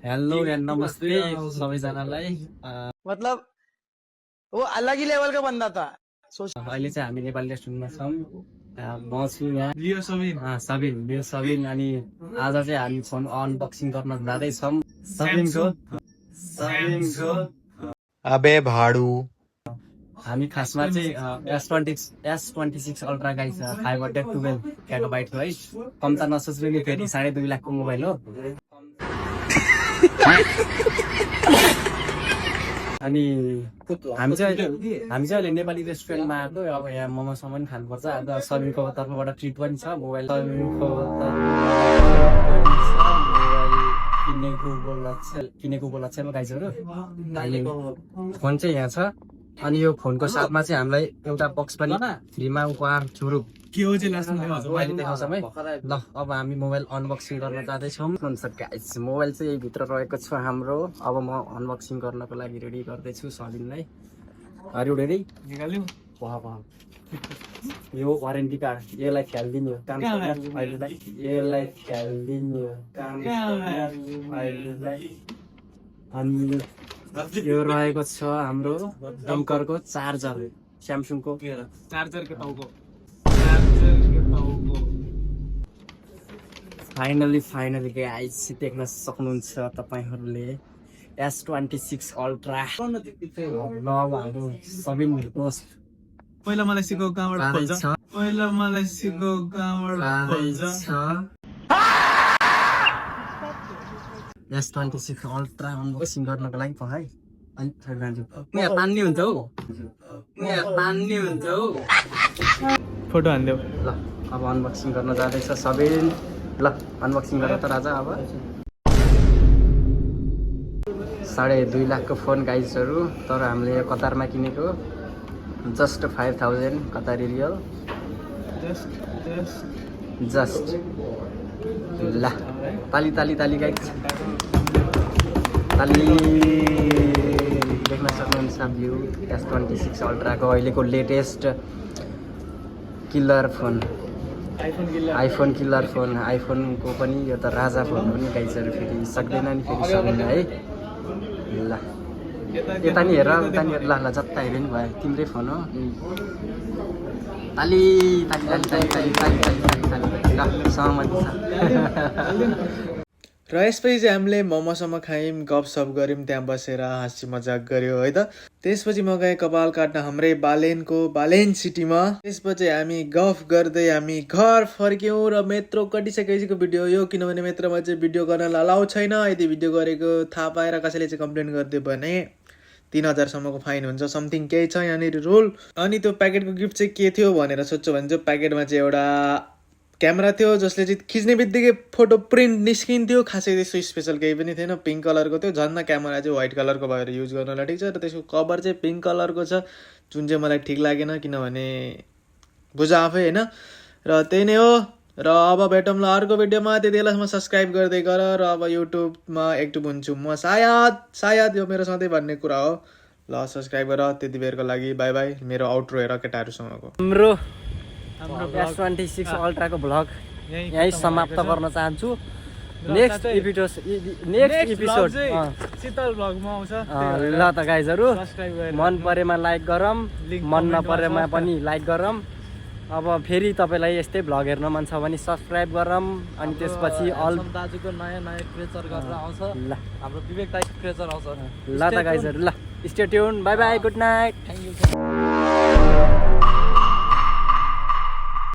Hello and नमस्ते सबैजनालाई मतलब वो अलग ही लेवल का बंदा था। अहिले चाहिँ हामी नेपाली रेस्टुरेन्टमा छौँ म छु यहाँ सबिन बियो सबिन अनि आज चाहिँ हामी फोन अनबक्सिङ गर्न जाँदैछौँ सबिनको अबे भाडु हामी खासमा चाहिँ S26 अल्ट्रा गाइस 512 GB है कम त नसोच्नु नि फेरि 2.5 लाखको मोबाइल हो अनि हामी चाहिँ अहिले नेपाली रेस्टुरेन्टमा आएको अब यहाँ मोमोसम्म पनि खानुपर्छ आज सबिनको तर्फबाट ट्रिट पनि छ मोबाइल सबिनको किनेको उपलक्ष्यमा गाइजहरू फोन चाहिँ यहाँ छ अनि यो फोनको साथमा चाहिँ हामीलाई एउटा बक्स पनि फ्रीमा उपहार स्वरूप के हो चाहिँ अहिले देखाउँछ है ल अब हामी मोबाइल अनबक्सिङ गर्न जाँदैछौँ मोबाइल चाहिँ यही भित्र रहेको छ हाम्रो अब म अनबक्सिङ गर्नको लागि रेडी गर्दैछु सबिनलाई अरू रेडी निकाल्यौँ यो वारेन्टी कार्ड यसलाई फ्यालिदिने हो काम यसलाई फ्यालिदिने हो काम अनि यो रहेको छ हाम्रो डङ्करको चार्जर स्यामसङको चार्जरको टाउको फाइनली गाइस देख्न सक्नुहुन्छ तपाईहरूले S26 अल्ट्रा ल हाम्रो सबिन दोस्त पहिला मलाई सिकाउ कहाँबाट खोल्छ S26 अल्ट्रा अनबक्सिङ गर्नको लागि है अनि यहाँ तान्ने हुन्छ हौ फोटो हान्देऊ ल अब अनबक्सिङ गर्न जाँदैछ सबिन ल अनबक्सिङ गर्न त राजा अब 2.5 लाखको फोन गाइजहरू तर हामीले यो कतारमा किनेको जस्ट 5000 कतारी रियल जस्ट ल ताली गाइज ताली देख्न सक्नुहुन्छ भ्यू S26 अल्ट्राको अहिलेको latest killer phone iPhone killer phone आइफोनको पनि यो त राजा फोन हो नि गाइजहरू फेरि सक्दैन नि फेरि सक्दैन है ल यता नि हेर ल जता हेरे नि भयो तिम्रै फोन हो ताली ल सहमति छ र यसपछि चाहिँ हामीले मोमोसम्म खायौँ गफसफ गऱ्यौँ त्यहाँ बसेर हाँसी मजाक गऱ्यो है त त्यसपछि म गएँ कपाल काट्न हाम्रै बालेन सिटीमा त्यसपछि हामी गफ गर्दै हामी घर फर्क्यौँ र मेट्रो कटिसकेपछिको भिडियो यो किनभने मेट्रोमा चाहिँ भिडियो गर्न अलाउ छैन यदि भिडियो गरेको थाहा पाएर कसैले चाहिँ कम्प्लेन गरिदियो भने 3000 फाइन हुन्छ समथिङ केही छ यहाँनिर रुल अनि त्यो प्याकेटको गिफ्ट चाहिँ के थियो भनेर सोध्छु भने चाहिँ प्याकेटमा चाहिँ एउटा क्यामेरा थियो जसले चाहिँ खिच्ने बित्तिकै फोटो प्रिन्ट निस्किन्थ्यो खासै त्यस्तो स्पेसल केही पनि थिएन पिङ्क कलरको थियो झन् क्यामेरा चाहिँ व्हाइट कलरको भएर युज गर्नलाई ठिक छ र त्यसको कभर चाहिँ पिङ्क कलरको छ जुन चाहिँ मलाई ठिक लागेन किनभने बुझ आफै होइन र त्यही नै हो र अब भेटौँ ल अर्को भिडियोमा त्यति बेलासम्म सब्सक्राइब गर्दै गर र अब युट्युबमा एक्टिभ हुन्छु म सायद यो मेरो सधैँ भन्ने कुरा हो ल सब्सक्राइब गर त्यति बेरको लागि बाई बाई मेरो आउट्रो हेर केटाहरूसँगको हाम्रो S26 अल्ट्राको भ्लग यही समाप्त गर्न चाहन्छु नेक्स्ट एपिसोड शीतल भ्लगमा आउँछ ल त गाइजहरू मन परेमा लाइक गरौँ मन नपरेमा पनि लाइक गरौँ अब फेरि तपाईँलाई यस्तै भ्लग हेर्न मन छ भने सब्सक्राइब गरौँ अनि त्यसपछि अल दाजुको नयाँ क्रेचर गरेर आउँछ ल हाम्रो विवेक दाइको क्रेचर आउँछ ल त गाइजहरू ल stay tune by by good night thank you